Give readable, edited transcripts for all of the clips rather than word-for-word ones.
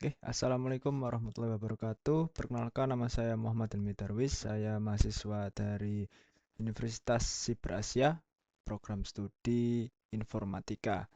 Oke, Assalamualaikum warahmatullahi wabarakatuh. Perkenalkan, nama saya Muhammad Hilmi Darwis. Saya mahasiswa dari Universitas Siber Asia, program studi informatika.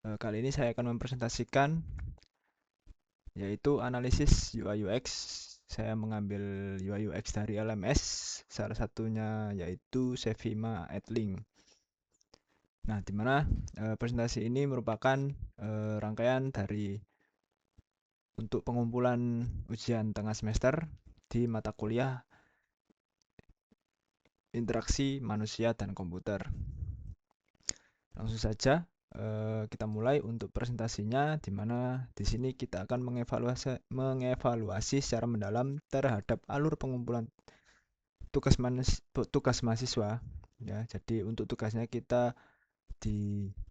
Kali ini saya akan mempresentasikan yaitu analisis UI UX. Saya mengambil UI UX dari LMS, salah satunya yaitu Sevima Edling. Nah, di mana presentasi ini merupakan rangkaian dari untuk pengumpulan ujian tengah semester di mata kuliah interaksi manusia dan komputer. Langsung saja kita mulai untuk presentasinya, di mana di sini kita akan mengevaluasi secara mendalam terhadap alur pengumpulan tugas mahasiswa. Ya, jadi untuk tugasnya kita disuruh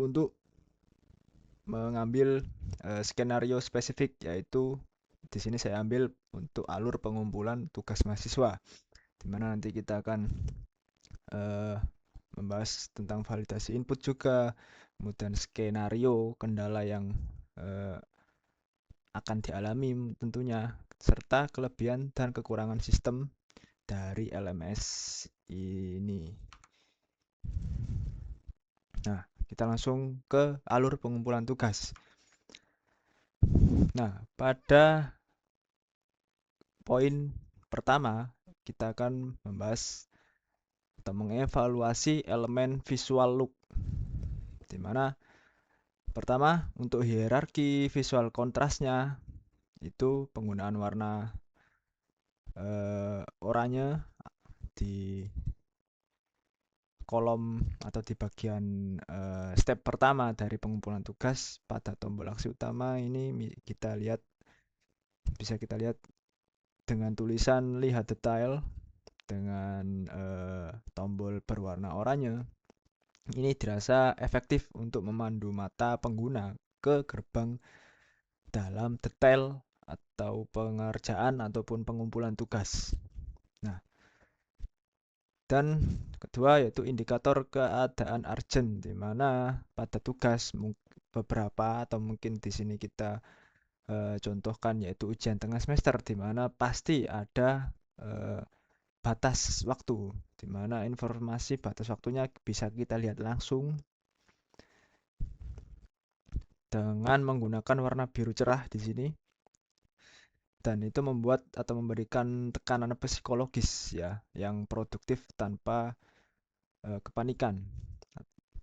untuk mengambil skenario spesifik, yaitu di sini saya ambil untuk alur pengumpulan tugas mahasiswa, di mana nanti kita akan membahas tentang validasi input juga, kemudian skenario kendala yang akan dialami tentunya, serta kelebihan dan kekurangan sistem dari LMS ini. Nah, kita langsung ke alur pengumpulan tugas. Nah, pada poin pertama kita akan membahas atau mengevaluasi elemen visual look, di mana pertama untuk hierarki visual kontrasnya itu penggunaan warna oranye di kolom atau di bagian step pertama dari pengumpulan tugas. Pada tombol aksi utama ini bisa kita lihat dengan tulisan lihat detail dengan tombol berwarna oranye. Ini dirasa efektif untuk memandu mata pengguna ke gerbang dalam detail atau pengerjaan ataupun pengumpulan tugas. Nah, dan kedua yaitu indikator keadaan urgent, di mana pada tugas beberapa atau mungkin di sini kita contohkan yaitu ujian tengah semester, di mana pasti ada batas waktu, di mana informasi batas waktunya bisa kita lihat langsung dengan menggunakan warna biru cerah di sini, dan itu membuat atau memberikan tekanan psikologis ya yang produktif tanpa kepanikan.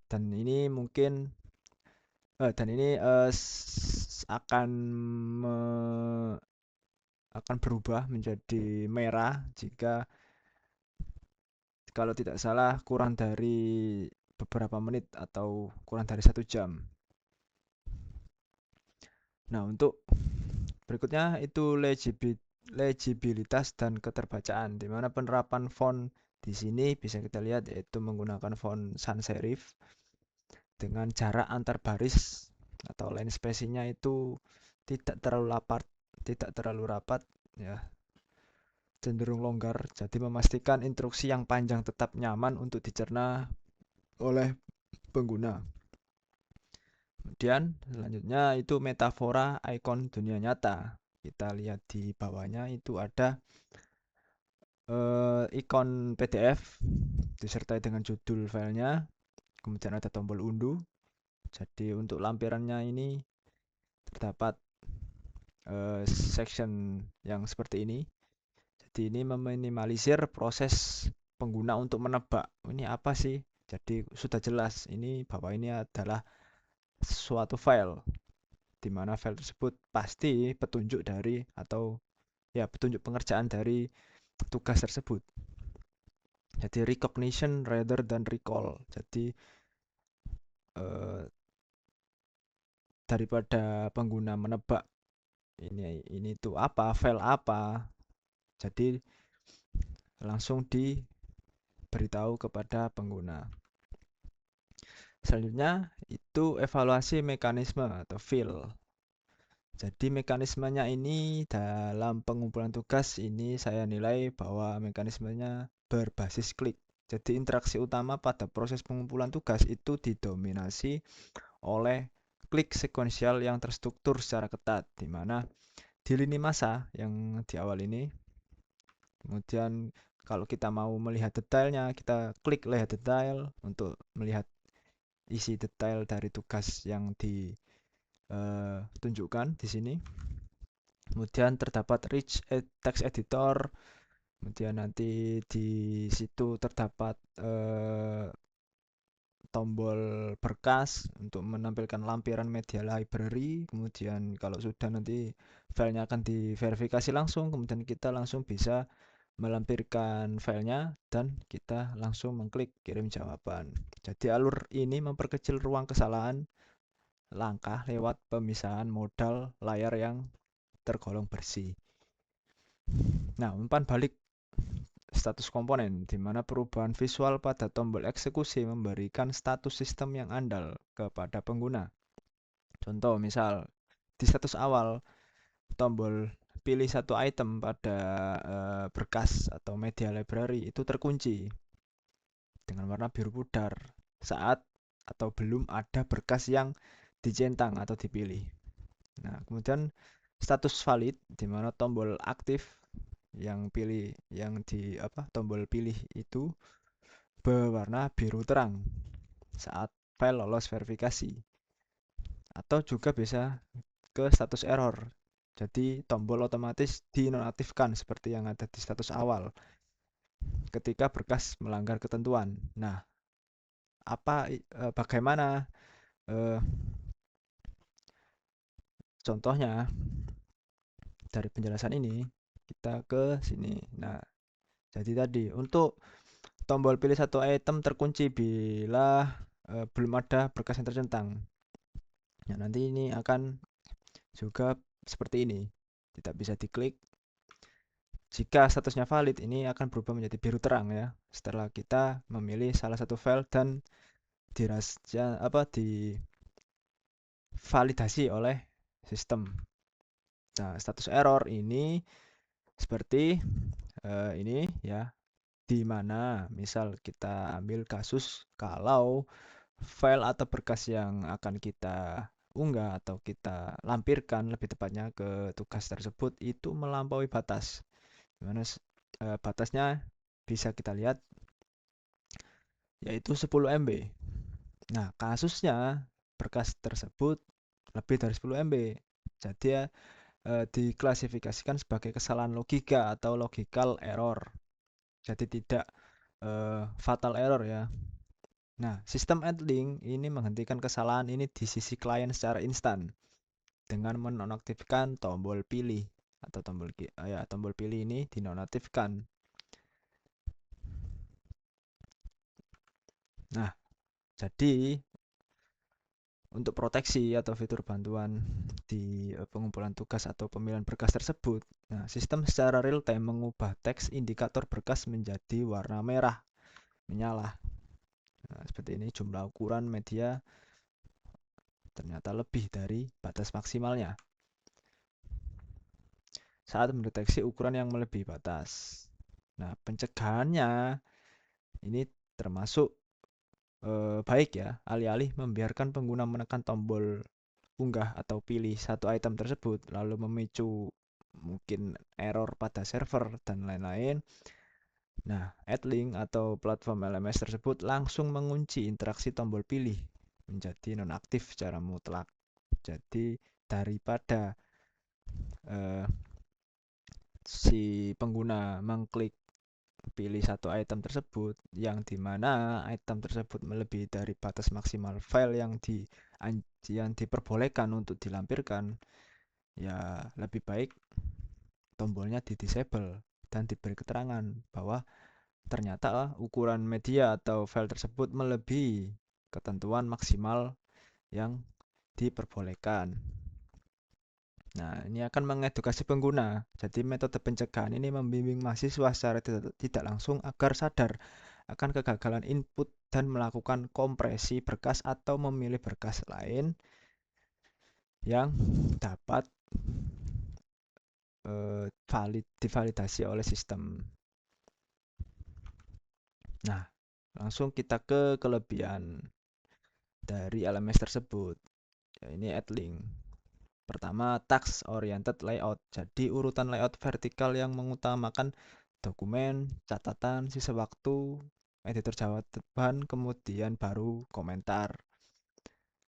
Dan ini mungkin dan ini akan akan berubah menjadi merah jika kalau tidak salah kurang dari beberapa menit atau kurang dari 1 jam. Nah, untuk berikutnya itu legibilitas dan keterbacaan, di mana penerapan font di sini bisa kita lihat yaitu menggunakan font sans serif dengan jarak antar baris atau line spacing-nya itu tidak terlalu rapat ya, cenderung longgar, jadi memastikan instruksi yang panjang tetap nyaman untuk dicerna oleh pengguna. Kemudian selanjutnya itu metafora ikon dunia nyata. Kita lihat di bawahnya itu ada ikon PDF disertai dengan judul filenya, kemudian ada tombol unduh. Jadi untuk lampirannya ini terdapat section yang seperti ini. Jadi ini meminimalisir proses pengguna untuk menebak ini apa sih. Jadi sudah jelas ini bahwa ini adalah suatu file, di mana file tersebut pasti petunjuk dari atau ya petunjuk pengerjaan dari tugas tersebut. Jadi recognition rather than recall. Jadi daripada pengguna menebak ini tuh apa, file apa, jadi langsung diberitahu kepada pengguna. Selanjutnya itu evaluasi mekanisme atau feel. Jadi mekanismenya ini dalam pengumpulan tugas ini saya nilai bahwa mekanismenya berbasis klik. Jadi interaksi utama pada proses pengumpulan tugas itu didominasi oleh klik sekuensial yang terstruktur secara ketat, di mana di lini masa yang di awal ini, kemudian kalau kita mau melihat detailnya, kita klik lihat detail untuk melihat isi detail dari tugas yang ditunjukkan di sini. Kemudian terdapat rich text editor, kemudian nanti di situ terdapat tombol berkas untuk menampilkan lampiran media library. Kemudian kalau sudah nanti filenya akan diverifikasi langsung, kemudian kita langsung bisa melampirkan filenya dan kita langsung mengklik kirim jawaban. Jadi alur ini memperkecil ruang kesalahan langkah lewat pemisahan modal layar yang tergolong bersih. Nah, umpan balik status komponen, di mana perubahan visual pada tombol eksekusi memberikan status sistem yang andal kepada pengguna. Contoh, misal di status awal, tombol pilih satu item pada berkas atau media library itu terkunci dengan warna biru pudar saat atau belum ada berkas yang dicentang atau dipilih. Nah, kemudian status valid, di mana tombol aktif yang tombol pilih itu berwarna biru terang saat file lolos verifikasi. Atau juga bisa ke status error. Jadi tombol otomatis dinonaktifkan seperti yang ada di status awal ketika berkas melanggar ketentuan. Nah, bagaimana contohnya dari penjelasan ini kita ke sini. Nah, jadi tadi untuk tombol pilih satu item terkunci bila belum ada berkas yang tercentang. Nah, nanti ini akan juga seperti ini. Tidak bisa diklik. Jika statusnya valid, ini akan berubah menjadi biru terang ya. Setelah kita memilih salah satu file dan divalidasi oleh sistem. Nah, status error ini seperti ini ya, di mana misal kita ambil kasus kalau file atau berkas yang akan kita unggah atau kita lampirkan lebih tepatnya ke tugas tersebut itu melampaui batas, dimana batasnya bisa kita lihat yaitu 10 MB. Nah, kasusnya berkas tersebut lebih dari 10 MB, jadi ya, diklasifikasikan sebagai kesalahan logika atau logical error, jadi tidak fatal error ya. Nah, sistem AdLink ini menghentikan kesalahan ini di sisi klien secara instan dengan menonaktifkan tombol pilih atau tombol pilih ini dinonaktifkan. Nah, jadi untuk proteksi atau fitur bantuan di pengumpulan tugas atau pemilihan berkas tersebut, nah, sistem secara real time mengubah teks indikator berkas menjadi warna merah menyala. Nah, seperti ini jumlah ukuran media ternyata lebih dari batas maksimalnya saat mendeteksi ukuran yang melebihi batas. Nah, pencegahannya ini termasuk baik ya, alih-alih membiarkan pengguna menekan tombol unggah atau pilih satu item tersebut, lalu memicu mungkin error pada server dan lain-lain. Nah, AdLink atau platform LMS tersebut langsung mengunci interaksi tombol pilih menjadi nonaktif secara mutlak. Jadi daripada si pengguna mengklik pilih satu item tersebut yang dimana item tersebut melebihi dari batas maksimal file yang diperbolehkan untuk dilampirkan, ya lebih baik tombolnya di disable dan diberi keterangan bahwa ternyata ukuran media atau file tersebut melebihi ketentuan maksimal yang diperbolehkan. Nah, ini akan mengedukasi pengguna. Jadi metode pencegahan ini membimbing mahasiswa secara tidak langsung agar sadar akan kegagalan input dan melakukan kompresi berkas atau memilih berkas lain yang dapat divalidasi oleh sistem. Nah, langsung kita ke kelebihan dari LMS tersebut. Ya, ini add link. Pertama, task oriented layout. Jadi urutan layout vertikal yang mengutamakan dokumen, catatan, sisa waktu, editor jawaban, kemudian baru komentar.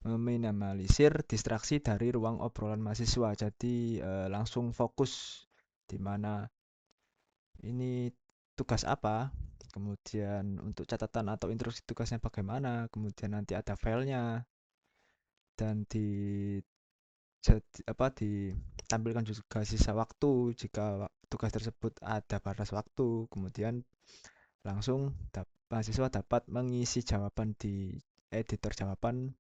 Meminimalisir distraksi dari ruang obrolan mahasiswa. Jadi langsung fokus di mana ini tugas apa, kemudian untuk catatan atau instruksi tugasnya bagaimana, kemudian nanti ada filenya dan ditampilkan juga sisa waktu jika tugas tersebut ada batas waktu, kemudian langsung mahasiswa dapat mengisi jawaban di editor jawaban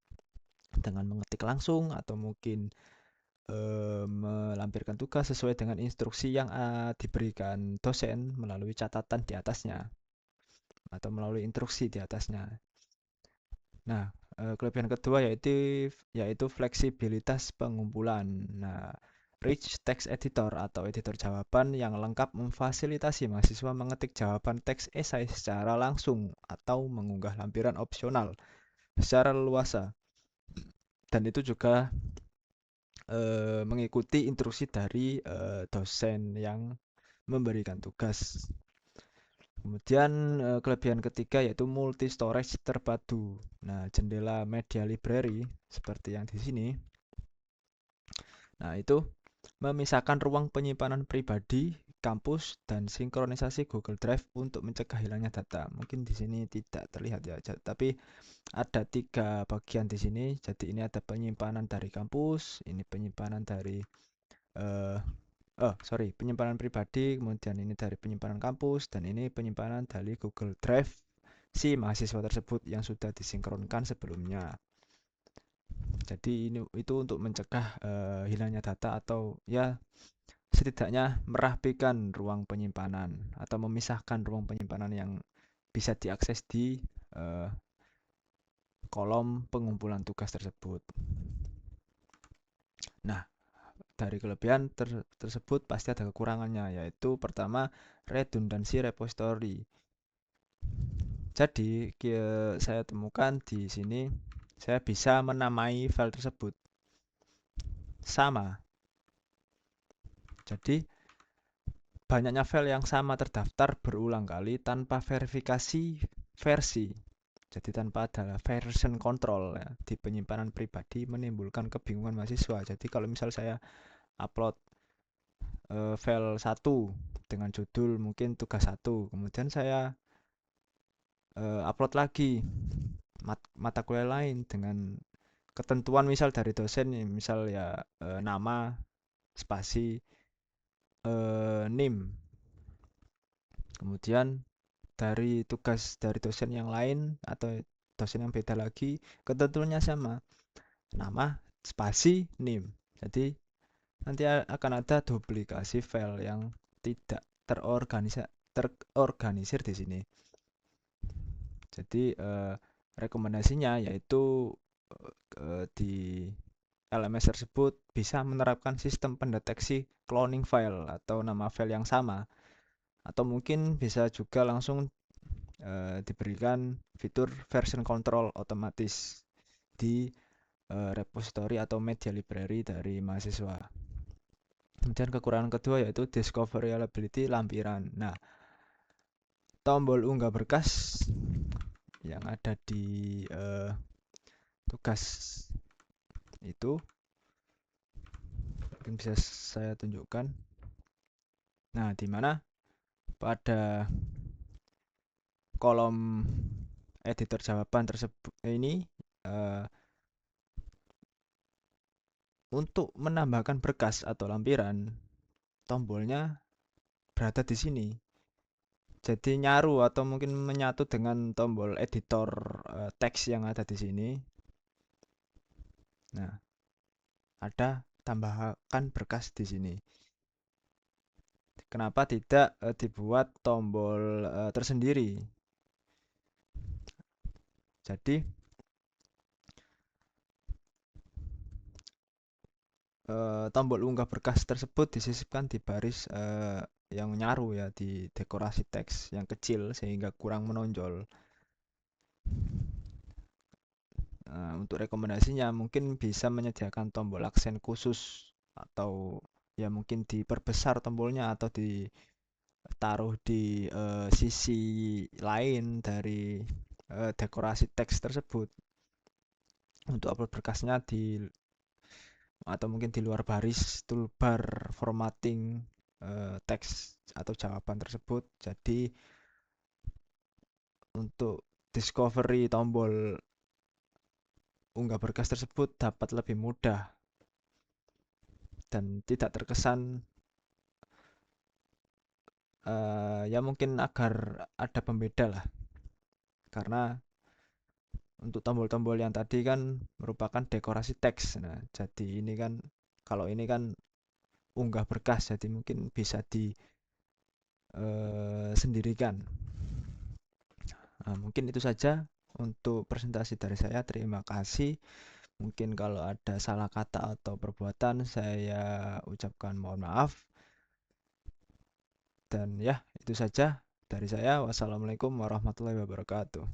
dengan mengetik langsung atau mungkin melampirkan tugas sesuai dengan instruksi yang diberikan dosen melalui catatan di atasnya atau melalui instruksi di atasnya. Nah, kelebihan kedua yaitu fleksibilitas pengumpulan. Nah, Rich Text Editor atau editor jawaban yang lengkap memfasilitasi mahasiswa mengetik jawaban teks esai secara langsung atau mengunggah lampiran opsional secara leluasa. Dan itu juga mengikuti instruksi dari dosen yang memberikan tugas. Kemudian kelebihan ketiga yaitu multi storage terpadu. Nah, jendela media library seperti yang di sini. Nah, itu memisahkan ruang penyimpanan pribadi, kampus, dan sinkronisasi Google Drive untuk mencegah hilangnya data. Mungkin di sini tidak terlihat ya, tapi ada 3 bagian di sini. Jadi ini ada penyimpanan dari kampus, ini penyimpanan dari eh, penyimpanan pribadi, kemudian ini dari penyimpanan kampus, dan ini penyimpanan dari Google Drive si mahasiswa tersebut yang sudah disinkronkan sebelumnya. Jadi itu untuk mencegah hilangnya data atau ya setidaknya merapikan ruang penyimpanan atau memisahkan ruang penyimpanan yang bisa diakses di uh, kolom pengumpulan tugas tersebut. Nah, dari kelebihan tersebut pasti ada kekurangannya, yaitu pertama redundansi repository. Jadi saya temukan di sini saya bisa menamai file tersebut sama. Jadi banyaknya file yang sama terdaftar berulang kali tanpa verifikasi versi. Jadi tanpa ada version control ya, di penyimpanan pribadi menimbulkan kebingungan mahasiswa. Jadi kalau misal saya upload file 1 dengan judul mungkin tugas 1, kemudian saya upload lagi mata kuliah lain dengan ketentuan misal dari dosen, misal ya nama spasi NIM, kemudian dari tugas dari dosen yang lain atau dosen yang beda lagi ketentuannya sama, nama spasi NIM. Jadi nanti akan ada duplikasi file yang tidak terorganisir di sini. Jadi rekomendasinya yaitu di LMS tersebut bisa menerapkan sistem pendeteksi cloning file atau nama file yang sama, atau mungkin bisa juga langsung diberikan fitur version control otomatis di repository atau media library dari mahasiswa. Kemudian kekurangan kedua yaitu discoverability lampiran. Nah, tombol unggah berkas yang ada di tugas itu mungkin bisa saya tunjukkan. Nah, di mana pada kolom editor jawaban tersebut ini untuk menambahkan berkas atau lampiran, tombolnya berada di sini. Jadi nyaru atau mungkin menyatu dengan tombol editor teks yang ada di sini. Nah, ada tambahkan berkas di sini. Kenapa tidak dibuat tombol tersendiri? Jadi tombol unggah berkas tersebut disisipkan di baris yang nyaru ya, di dekorasi teks yang kecil sehingga kurang menonjol. Untuk rekomendasinya mungkin bisa menyediakan tombol aksen khusus atau ya mungkin diperbesar tombolnya atau ditaruh di sisi lain dari dekorasi teks tersebut untuk upload berkasnya atau mungkin di luar baris toolbar formatting teks atau jawaban tersebut. Jadi untuk discovery tombol unggah berkas tersebut dapat lebih mudah dan tidak terkesan ya mungkin agar ada pembeda lah, karena untuk tombol-tombol yang tadi kan merupakan dekorasi teks. Nah, jadi ini kan kalau ini kan unggah berkas, jadi mungkin bisa disendirikan. Mungkin itu saja untuk presentasi dari saya. Terima kasih. Mungkin kalau ada salah kata atau perbuatan saya ucapkan mohon maaf. Dan ya, itu saja dari saya. Wassalamualaikum warahmatullahi wabarakatuh.